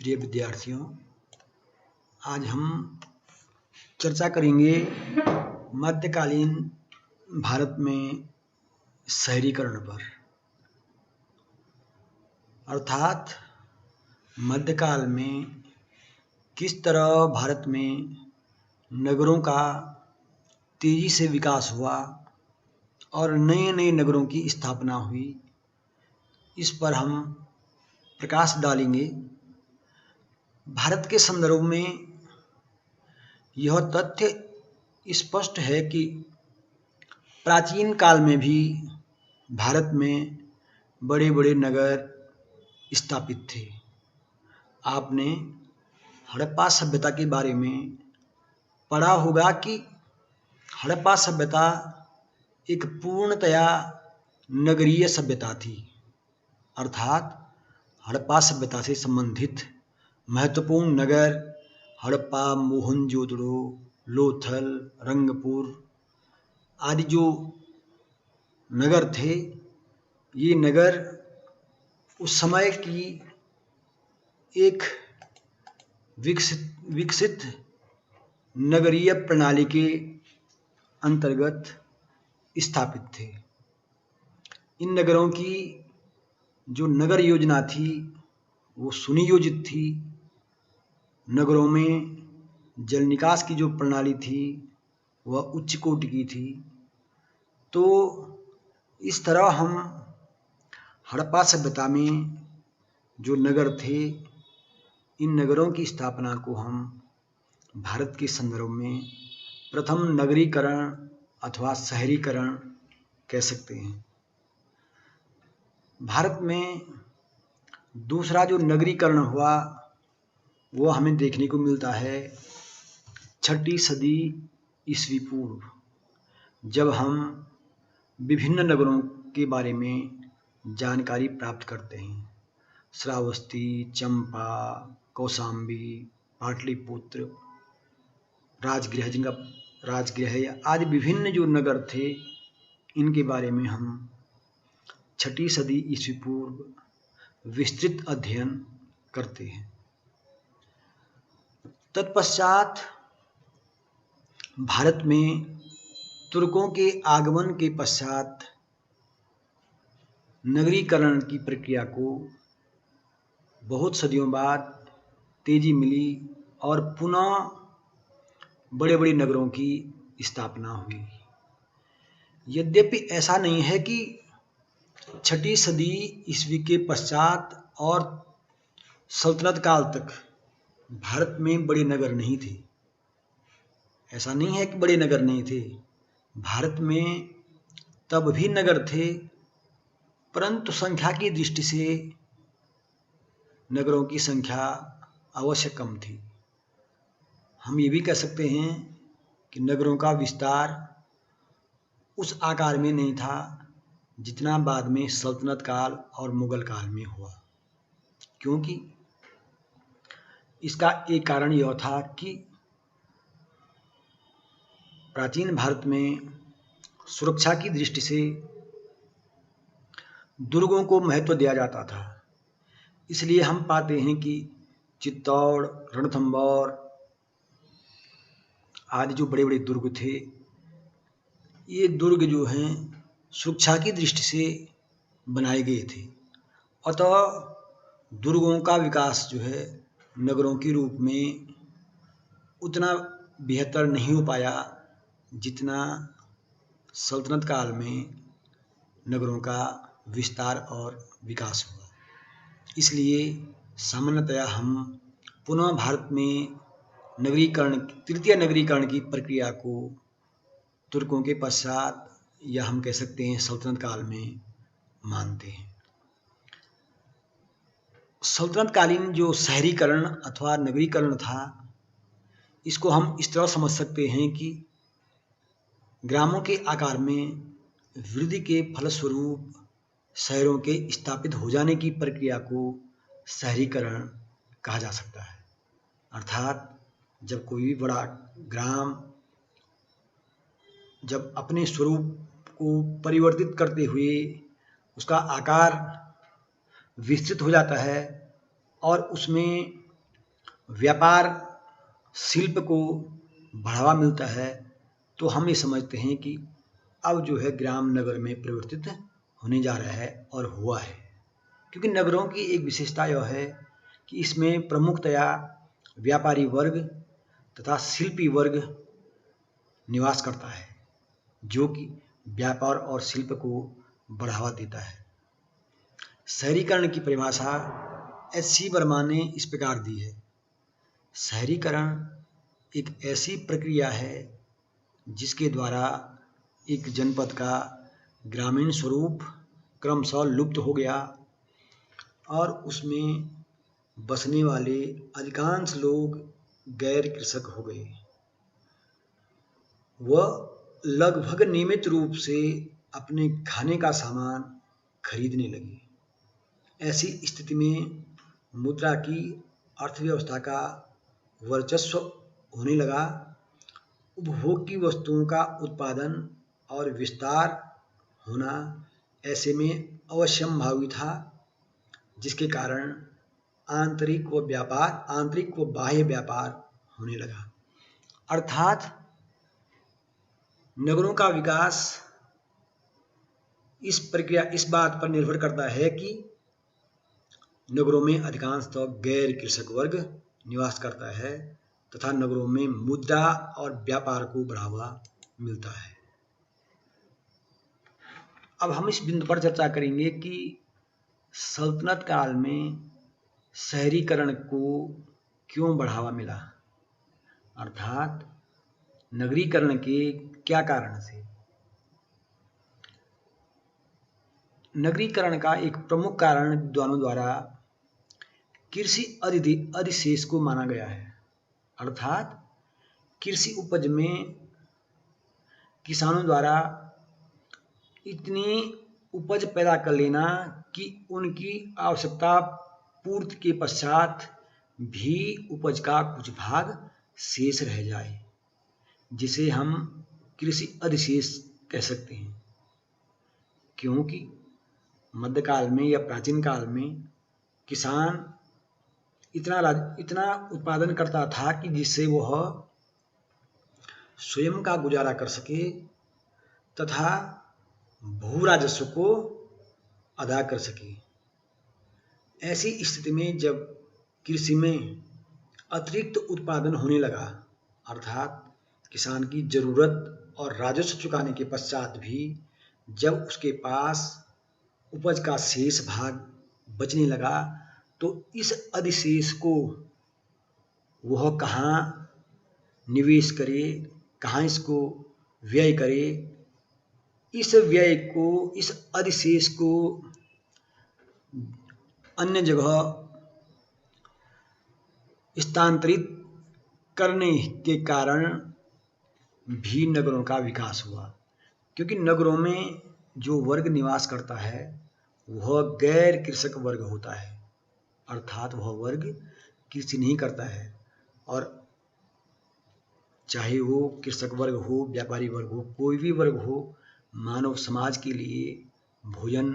प्रिय विद्यार्थियों, आज हम चर्चा करेंगे मध्यकालीन भारत में शहरीकरण पर। अर्थात मध्यकाल में किस तरह भारत में नगरों का तेजी से विकास हुआ और नए नए नगरों की स्थापना हुई, इस पर हम प्रकाश डालेंगे। भारत के संदर्भ में यह तथ्य स्पष्ट है कि प्राचीन काल में भी भारत में बड़े बड़े नगर स्थापित थे। आपने हड़प्पा सभ्यता के बारे में पढ़ा होगा कि हड़प्पा सभ्यता एक पूर्णतया नगरीय सभ्यता थी। अर्थात हड़प्पा सभ्यता से संबंधित महत्वपूर्ण नगर हड़प्पा, मोहनजोदड़ो, लोथल, रंगपुर आदि जो नगर थे, ये नगर उस समय की एक विकसित नगरीय प्रणाली के अंतर्गत स्थापित थे। इन नगरों की जो नगर योजना थी वो सुनियोजित थी। नगरों में जल निकास की जो प्रणाली थी वह उच्च कोटि की थी। तो इस तरह हम हड़प्पा सभ्यता में जो नगर थे, इन नगरों की स्थापना को हम भारत के संदर्भ में प्रथम नगरीकरण अथवा शहरीकरण कह सकते हैं। भारत में दूसरा जो नगरीकरण हुआ वो हमें देखने को मिलता है 6ठी सदी ईस्वी पूर्व, जब हम विभिन्न नगरों के बारे में जानकारी प्राप्त करते हैं। श्रावस्ती, चंपा, कौशाम्बी, पाटलिपुत्र, राजगृह, जिनका राजगृह आदि विभिन्न जो नगर थे, इनके बारे में हम 6ठी सदी ईस्वी पूर्व विस्तृत अध्ययन करते हैं। तत्पश्चात भारत में तुर्कों के आगमन के पश्चात नगरीकरण की प्रक्रिया को बहुत सदियों बाद तेजी मिली और पुनः बड़े बड़े नगरों की स्थापना हुई। यद्यपि ऐसा नहीं है कि 6ठी सदी ईस्वी के पश्चात और सल्तनत काल तक भारत में बड़े नगर नहीं थे। ऐसा नहीं है कि बड़े नगर नहीं थे। भारत में तब भी नगर थे, परंतु संख्या की दृष्टि से नगरों की संख्या अवश्य कम थी। हम ये भी कह सकते हैं कि नगरों का विस्तार उस आकार में नहीं था जितना बाद में सल्तनत काल और मुगल काल में हुआ। क्योंकि इसका एक कारण यह था कि प्राचीन भारत में सुरक्षा की दृष्टि से दुर्गों को महत्व दिया जाता था। इसलिए हम पाते हैं कि चित्तौड़, रणथंभौर आदि जो बड़े बड़े दुर्ग थे, ये दुर्ग जो हैं सुरक्षा की दृष्टि से बनाए गए थे। अतः दुर्गों का विकास जो है नगरों के रूप में उतना बेहतर नहीं हो पाया जितना सल्तनत काल में नगरों का विस्तार और विकास हुआ। इसलिए सामान्यतया हम पुनः भारत में तृतीय नगरीकरण की प्रक्रिया को तुर्कों के पश्चात या हम कह सकते हैं सल्तनत काल में मानते हैं। सल्तनत कालीन जो शहरीकरण अथवा नगरीकरण था, इसको हम इस तरह समझ सकते हैं कि ग्रामों के आकार में वृद्धि के फलस्वरूप शहरों के स्थापित हो जाने की प्रक्रिया को शहरीकरण कहा जा सकता है। अर्थात जब कोई भी बड़ा ग्राम जब अपने स्वरूप को परिवर्तित करते हुए उसका आकार विस्तृत हो जाता है और उसमें व्यापार शिल्प को बढ़ावा मिलता है, तो हम ये समझते हैं कि अब जो है ग्राम नगर में परिवर्तित होने जा रहा है और हुआ है। क्योंकि नगरों की एक विशेषता यह है कि इसमें प्रमुखतया व्यापारी वर्ग तथा शिल्पी वर्ग निवास करता है, जो कि व्यापार और शिल्प को बढ़ावा देता है। शहरीकरण की परिभाषा एच.सी. वर्मा ने इस प्रकार दी है। शहरीकरण एक ऐसी प्रक्रिया है जिसके द्वारा एक जनपद का ग्रामीण स्वरूप क्रमशः लुप्त हो गया और उसमें बसने वाले अधिकांश लोग गैर कृषक हो गए। वह लगभग नियमित रूप से अपने खाने का सामान खरीदने लगे। ऐसी स्थिति में मुद्रा की अर्थव्यवस्था का वर्चस्व होने लगा। उपभोग की वस्तुओं का उत्पादन और विस्तार होना ऐसे में अवश्यंभावी था, जिसके कारण आंतरिक व बाह्य व्यापार होने लगा। अर्थात नगरों का विकास इस बात पर निर्भर करता है कि नगरों में अधिकांशतः गैर कृषक वर्ग निवास करता है तथा नगरों में मुद्रा और व्यापार को बढ़ावा मिलता है। अब हम इस बिंदु पर चर्चा करेंगे कि सल्तनत काल में शहरीकरण को क्यों बढ़ावा मिला, अर्थात नगरीकरण के क्या कारण से। नगरीकरण का एक प्रमुख कारण विद्वानों द्वारा कृषि अधिशेष को माना गया है, अर्थात कृषि उपज में किसानों द्वारा इतनी उपज पैदा कर लेना कि उनकी आवश्यकता पूर्ति के पश्चात भी उपज का कुछ भाग शेष रह जाए, जिसे हम कृषि अधिशेष कह सकते हैं। क्योंकि मध्यकाल में या प्राचीन काल में किसान इतना उत्पादन करता था कि जिससे वह स्वयं का गुजारा कर सके तथा भू राजस्व को अदा कर सके। ऐसी स्थिति में जब कृषि में अतिरिक्त उत्पादन होने लगा, अर्थात किसान की जरूरत और राजस्व चुकाने के पश्चात भी जब उसके पास उपज का शेष भाग बचने लगा, तो इस अधिशेष को वह कहाँ निवेश करे, कहाँ इसको व्यय करे। इस व्यय को, इस अधिशेष को अन्य जगह स्थानांतरित करने के कारण भी नगरों का विकास हुआ। क्योंकि नगरों में जो वर्ग निवास करता है वह गैर कृषक वर्ग होता है, अर्थात वह वर्ग कृषि नहीं करता है, और चाहे वो कृषक वर्ग हो, व्यापारी वर्ग हो, कोई भी वर्ग हो, मानव समाज के लिए भोजन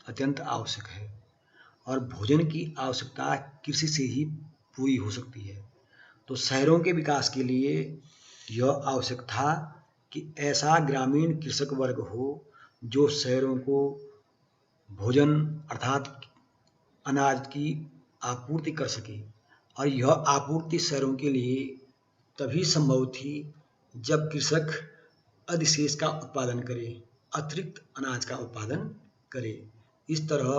अत्यंत आवश्यक है और भोजन की आवश्यकता कृषि से ही पूरी हो सकती है। तो शहरों के विकास के लिए यह आवश्यक था कि ऐसा ग्रामीण कृषक वर्ग हो जो शहरों को भोजन अर्थात अनाज की आपूर्ति कर सके। और यह आपूर्ति शहरों के लिए तभी संभव थी जब कृषक अधिशेष का उत्पादन करे, अतिरिक्त अनाज का उत्पादन करे। इस तरह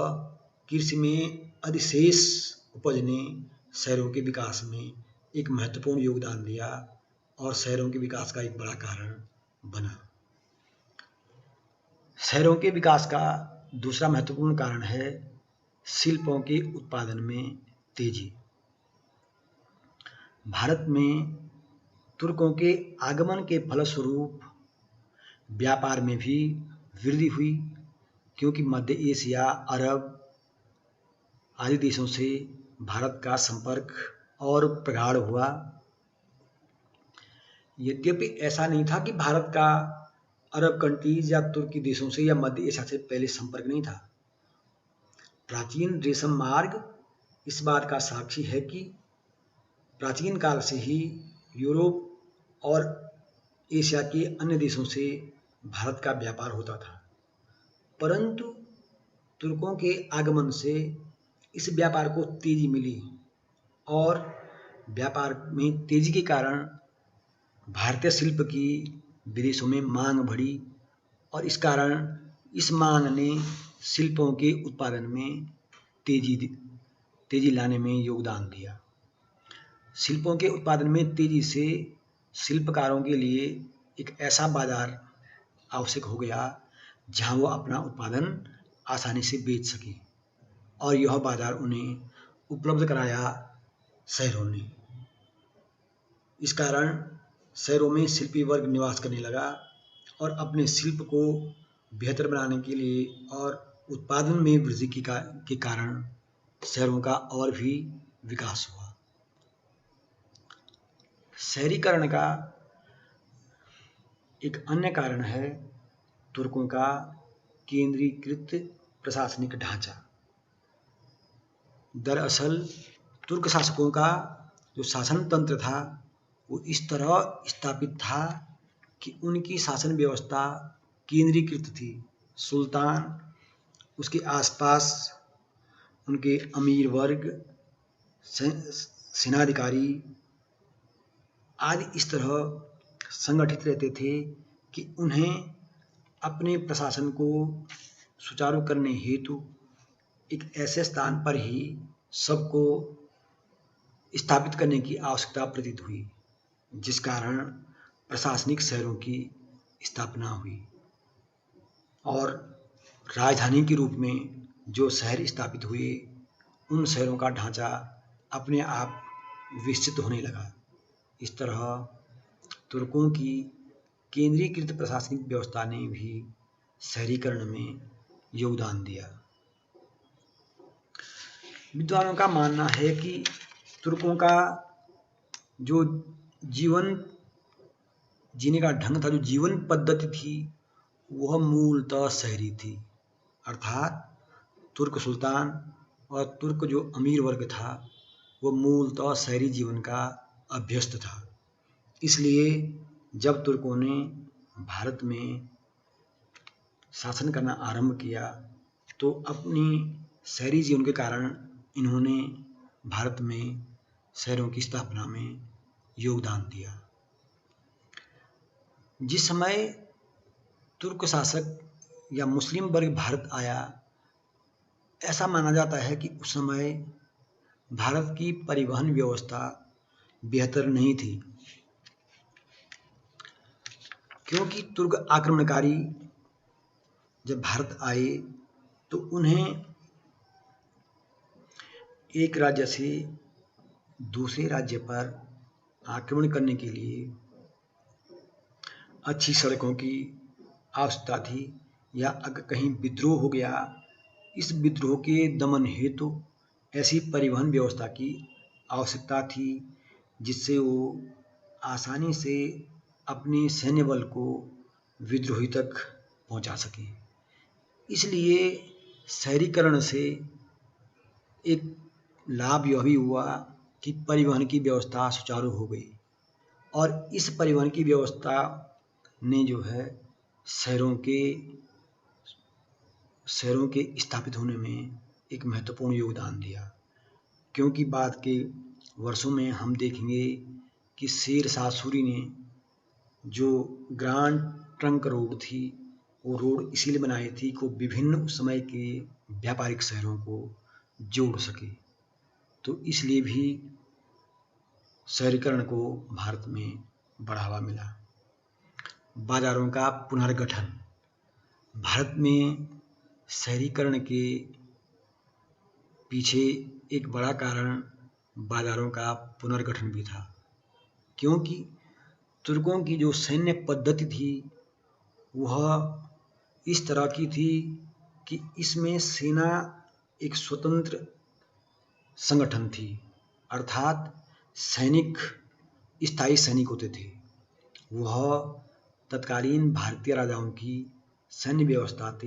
कृषि में अधिशेष उपज ने शहरों के विकास में एक महत्वपूर्ण योगदान दिया और शहरों के विकास का एक बड़ा कारण बना। शहरों के विकास का दूसरा महत्वपूर्ण कारण है शिल्पों के उत्पादन में तेजी। भारत में तुर्कों के आगमन के फलस्वरूप व्यापार में भी वृद्धि हुई, क्योंकि मध्य एशिया, अरब आदि देशों से भारत का संपर्क और प्रगाढ़ हुआ। यद्यपि ऐसा नहीं था कि भारत का अरब कंट्रीज या तुर्की देशों से या मध्य एशिया से पहले संपर्क नहीं था। प्राचीन रेशम मार्ग इस बात का साक्षी है कि प्राचीन काल से ही यूरोप और एशिया के अन्य देशों से भारत का व्यापार होता था, परंतु तुर्कों के आगमन से इस व्यापार को तेजी मिली और व्यापार में तेजी के कारण भारतीय शिल्प की विदेशों में मांग बढ़ी और इस कारण इस मांग ने शिल्पों के उत्पादन में तेजी लाने में योगदान दिया। शिल्पों के उत्पादन में तेजी से शिल्पकारों के लिए एक ऐसा बाजार आवश्यक हो गया जहां वो अपना उत्पादन आसानी से बेच सके और यह बाजार उन्हें उपलब्ध कराया शहरों ने। इस कारण शहरों में शिल्पी वर्ग निवास करने लगा और अपने शिल्प को बेहतर बनाने के लिए और उत्पादन में वृद्धि के कारण शहरों का और भी विकास हुआ। शहरीकरण का एक अन्य कारण है तुर्कों का केंद्रीकृत प्रशासनिक ढांचा। दरअसल तुर्क शासकों का जो शासन तंत्र था वो इस तरह स्थापित था कि उनकी शासन व्यवस्था केंद्रीकृत थी। सुल्तान, उसके आसपास उनके अमीर वर्ग, सेनाधिकारी आदि इस तरह संगठित रहते थे कि उन्हें अपने प्रशासन को सुचारू करने हेतु एक ऐसे स्थान पर ही सबको स्थापित करने की आवश्यकता प्रतीत हुई, जिस कारण प्रशासनिक शहरों की स्थापना हुई और राजधानी के रूप में जो शहर स्थापित हुए उन शहरों का ढांचा अपने आप विकसित होने लगा। इस तरह तुर्कों की केंद्रीकृत प्रशासनिक व्यवस्था ने भी शहरीकरण में योगदान दिया। विद्वानों का मानना है कि तुर्कों का जो जीवन जीने का ढंग था, जो जीवन पद्धति थी, वह मूलतः शहरी थी। अर्थात तुर्क सुल्तान और तुर्क जो अमीर वर्ग था वह मूलतः शहरी जीवन का अभ्यस्त था। इसलिए जब तुर्कों ने भारत में शासन करना आरंभ किया तो अपनी शहरी जीवन के कारण इन्होंने भारत में शहरों की स्थापना में योगदान दिया। जिस समय तुर्क शासक या मुस्लिम वर्ग भारत आया, ऐसा माना जाता है कि उस समय भारत की परिवहन व्यवस्था बेहतर नहीं थी, क्योंकि तुर्क आक्रमणकारी जब भारत आए तो उन्हें एक राज्य से दूसरे राज्य पर आक्रमण करने के लिए अच्छी सड़कों की आवश्यकता थी, या अगर कहीं विद्रोह हो गया, इस विद्रोह के दमन हेतु ऐसी परिवहन व्यवस्था की आवश्यकता थी जिससे वो आसानी से अपने सैन्य बल को विद्रोही तक पहुंचा सके। इसलिए शहरीकरण से एक लाभ यह भी हुआ कि परिवहन की व्यवस्था सुचारू हो गई और इस परिवहन की व्यवस्था ने जो है शहरों के स्थापित होने में एक महत्वपूर्ण योगदान दिया। क्योंकि बाद के वर्षों में हम देखेंगे कि शेर शाह सूरी ने जो ग्रांड ट्रंक रोड थी, वो रोड इसीलिए बनाई थी कि विभिन्न उस समय के व्यापारिक शहरों को जोड़ सके। तो इसलिए भी शहरीकरण को भारत में बढ़ावा मिला। बाजारों का पुनर्गठन। भारत में शहरीकरण के पीछे एक बड़ा कारण बाजारों का पुनर्गठन भी था, क्योंकि तुर्कों की जो सैन्य पद्धति थी वह इस तरह की थी कि इसमें सेना एक स्वतंत्र संगठन थी। अर्थात सैनिक स्थायी सैनिक होते थे। वह तत्कालीन भारतीय राजाओं की सैन्य व्यवस्था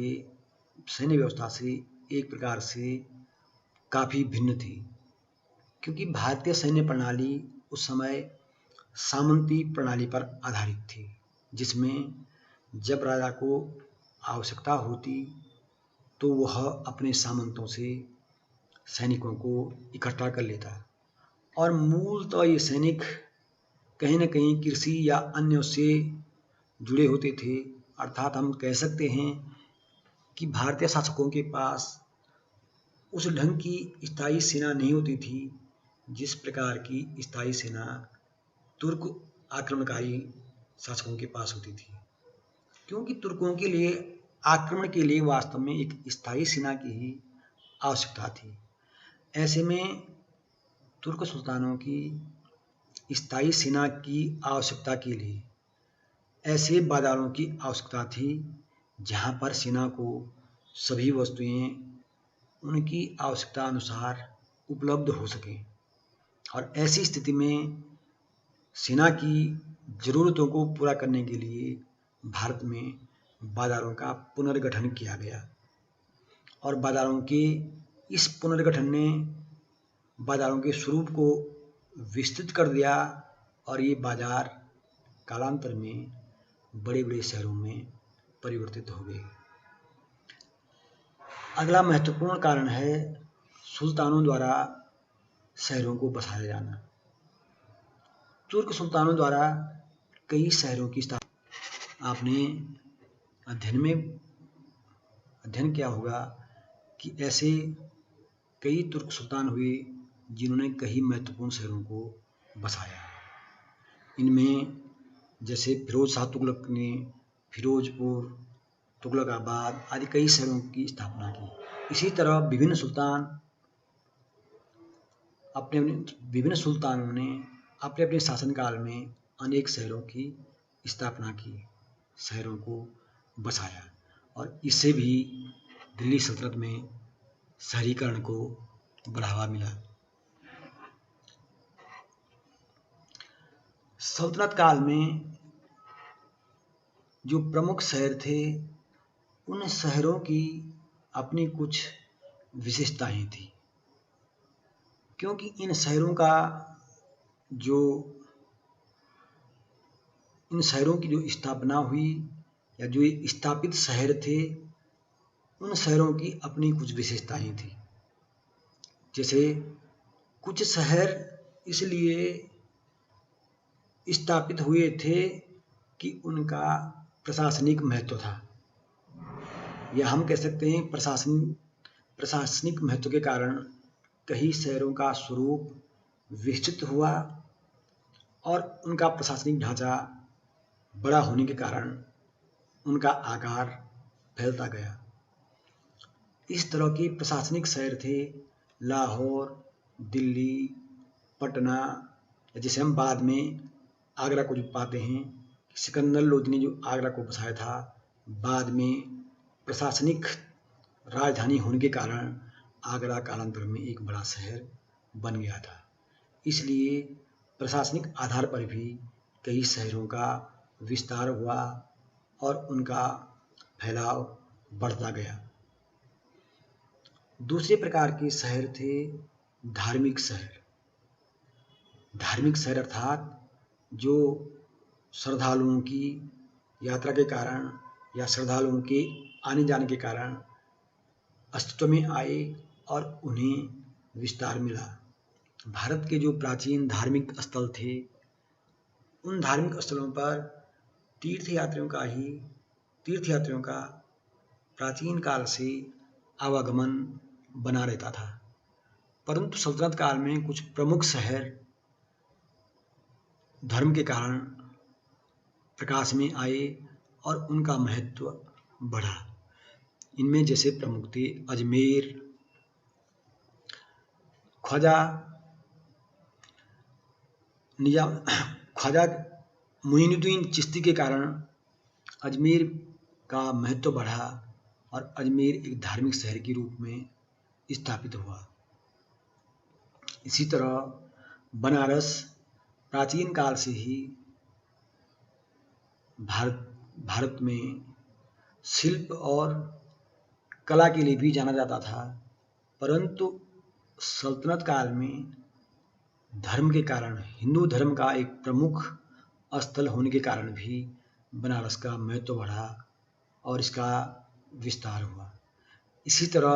से एक प्रकार से काफ़ी भिन्न थी, क्योंकि भारतीय सैन्य प्रणाली उस समय सामंती प्रणाली पर आधारित थी, जिसमें जब राजा को आवश्यकता होती तो वह अपने सामंतों से सैनिकों को इकट्ठा कर लेता और मूलतः ये सैनिक कहीं न कहीं कृषि या अन्य से जुड़े होते थे। अर्थात हम कह सकते हैं कि भारतीय शासकों के पास उस ढंग की स्थायी सेना नहीं होती थी जिस प्रकार की स्थायी सेना तुर्क आक्रमणकारी शासकों के पास होती थी, क्योंकि तुर्कों के लिए आक्रमण के लिए वास्तव में एक स्थायी सेना की ही आवश्यकता थी। ऐसे में तुर्क सुल्तानों की स्थायी सेना की आवश्यकता के लिए ऐसे बाजारों की आवश्यकता थी जहां पर सेना को सभी वस्तुएं उनकी आवश्यकता अनुसार उपलब्ध हो सकें, और ऐसी स्थिति में सेना की ज़रूरतों को पूरा करने के लिए भारत में बाजारों का पुनर्गठन किया गया और बाजारों के इस पुनर्गठन ने बाजारों के स्वरूप को विस्तृत कर दिया और ये बाजार कालांतर में बड़े बड़े शहरों में परिवर्तित हो गए। अगला महत्वपूर्ण कारण है सुल्तानों द्वारा शहरों को बसाया जाना। तुर्क सुल्तानों द्वारा कई शहरों की स्थापना, आपने अध्ययन किया होगा कि ऐसे कई तुर्क सुल्तान हुए जिन्होंने कई महत्वपूर्ण शहरों को बसाया। इनमें जैसे फिरोज शाह तुगलक ने फिरोजपुर, तुगलकाबाद आदि कई शहरों की स्थापना की। इसी तरह विभिन्न सुल्तानों ने अपने अपने शासनकाल में अनेक शहरों की स्थापना की, शहरों को बसाया, और इससे भी दिल्ली सल्तनत में शहरीकरण को बढ़ावा मिला। सल्तनत काल में जो प्रमुख शहर थे उन शहरों की अपनी कुछ विशेषताएं थी, क्योंकि इन शहरों की जो स्थापना हुई या जो स्थापित शहर थे उन शहरों की अपनी कुछ विशेषताएं थी। जैसे कुछ शहर इसलिए स्थापित हुए थे कि उनका प्रशासनिक महत्व था, या हम कह सकते हैं प्रशासनिक महत्व के कारण कई शहरों का स्वरूप विस्तृत हुआ और उनका प्रशासनिक ढांचा बड़ा होने के कारण उनका आकार फैलता गया। इस तरह के प्रशासनिक शहर थे लाहौर, दिल्ली, पटना, जिसे हम बाद में आगरा को जो पाते हैं, सिकंदर लोदी ने जो आगरा को बसाया था, बाद में प्रशासनिक राजधानी होने के कारण आगरा कालांतर में एक बड़ा शहर बन गया था। इसलिए प्रशासनिक आधार पर भी कई शहरों का विस्तार हुआ और उनका फैलाव बढ़ता गया। दूसरे प्रकार के शहर थे धार्मिक शहर। धार्मिक शहर अर्थात जो श्रद्धालुओं की यात्रा के कारण या श्रद्धालुओं के आने जाने के कारण अस्तित्व में आए और उन्हें विस्तार मिला। भारत के जो प्राचीन धार्मिक स्थल थे उन धार्मिक स्थलों पर तीर्थयात्रियों का प्राचीन काल से आवागमन बना रहता था, परंतु सल्तनत काल में कुछ प्रमुख शहर धर्म के कारण प्रकाश में आए और उनका महत्व बढ़ा। इनमें जैसे प्रमुख थे अजमेर, ख्वाजा मुइनुद्दीन चिश्ती के कारण अजमेर का महत्व बढ़ा और अजमेर एक धार्मिक शहर के रूप में स्थापित हुआ। इसी तरह बनारस प्राचीन काल से ही भारत में शिल्प और कला के लिए भी जाना जाता था, परंतु सल्तनत काल में धर्म के कारण, हिंदू धर्म का एक प्रमुख स्थल होने के कारण भी बनारस का महत्व बढ़ा और इसका विस्तार हुआ। इसी तरह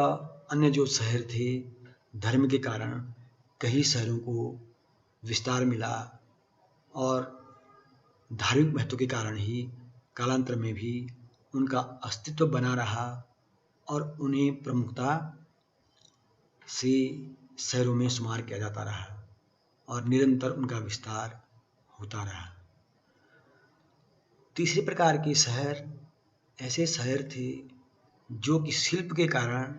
अन्य जो शहर थे, धर्म के कारण कई शहरों को विस्तार मिला और धार्मिक महत्व के कारण ही कालांतर में भी उनका अस्तित्व बना रहा और उन्हें प्रमुखता से शहरों में शुमार किया जाता रहा और निरंतर उनका विस्तार होता रहा। तीसरे प्रकार के शहर ऐसे शहर थे जो कि शिल्प के कारण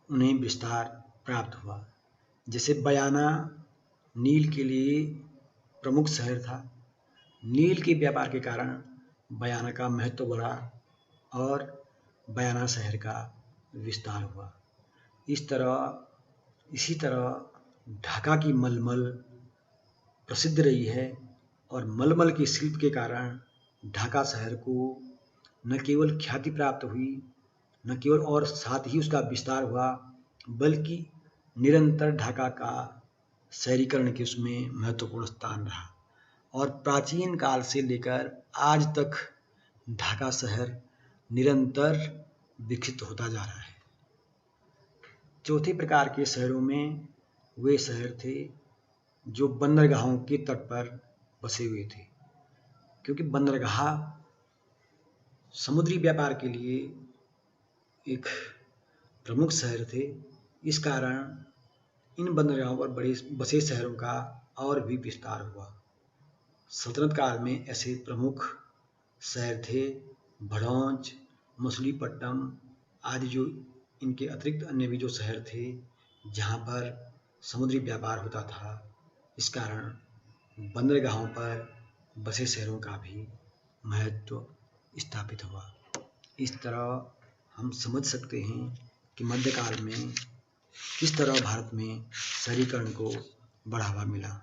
उन्हें विस्तार प्राप्त हुआ। जैसे बयाना नील के लिए प्रमुख शहर था। नील के व्यापार के कारण बयाना का महत्व बढ़ा और बयाना शहर का विस्तार हुआ। इसी तरह ढाका की मलमल प्रसिद्ध रही है और मलमल के शिल्प के कारण ढाका शहर को न केवल ख्याति प्राप्त हुई, न केवल और साथ ही उसका विस्तार हुआ, बल्कि निरंतर ढाका का शहरीकरण के उसमें महत्वपूर्ण स्थान रहा और प्राचीन काल से लेकर आज तक ढाका शहर निरंतर विकसित होता जा रहा है। चौथे प्रकार के शहरों में वे शहर थे जो बंदरगाहों के तट पर बसे हुए थे, क्योंकि बंदरगाह समुद्री व्यापार के लिए एक प्रमुख शहर थे। इस कारण इन बंदरगाहों पर बड़े बसे शहरों का और भी विस्तार हुआ। सल्तनत काल में ऐसे प्रमुख शहर थे भड़ौंज, मछलीपट्टनम आदि, जो इनके अतिरिक्त अन्य भी जो शहर थे जहाँ पर समुद्री व्यापार होता था। इस कारण बंदरगाहों पर बसे शहरों का भी महत्व स्थापित हुआ। इस तरह हम समझ सकते हैं कि मध्यकाल में किस तरह भारत में शहरीकरण को बढ़ावा मिला।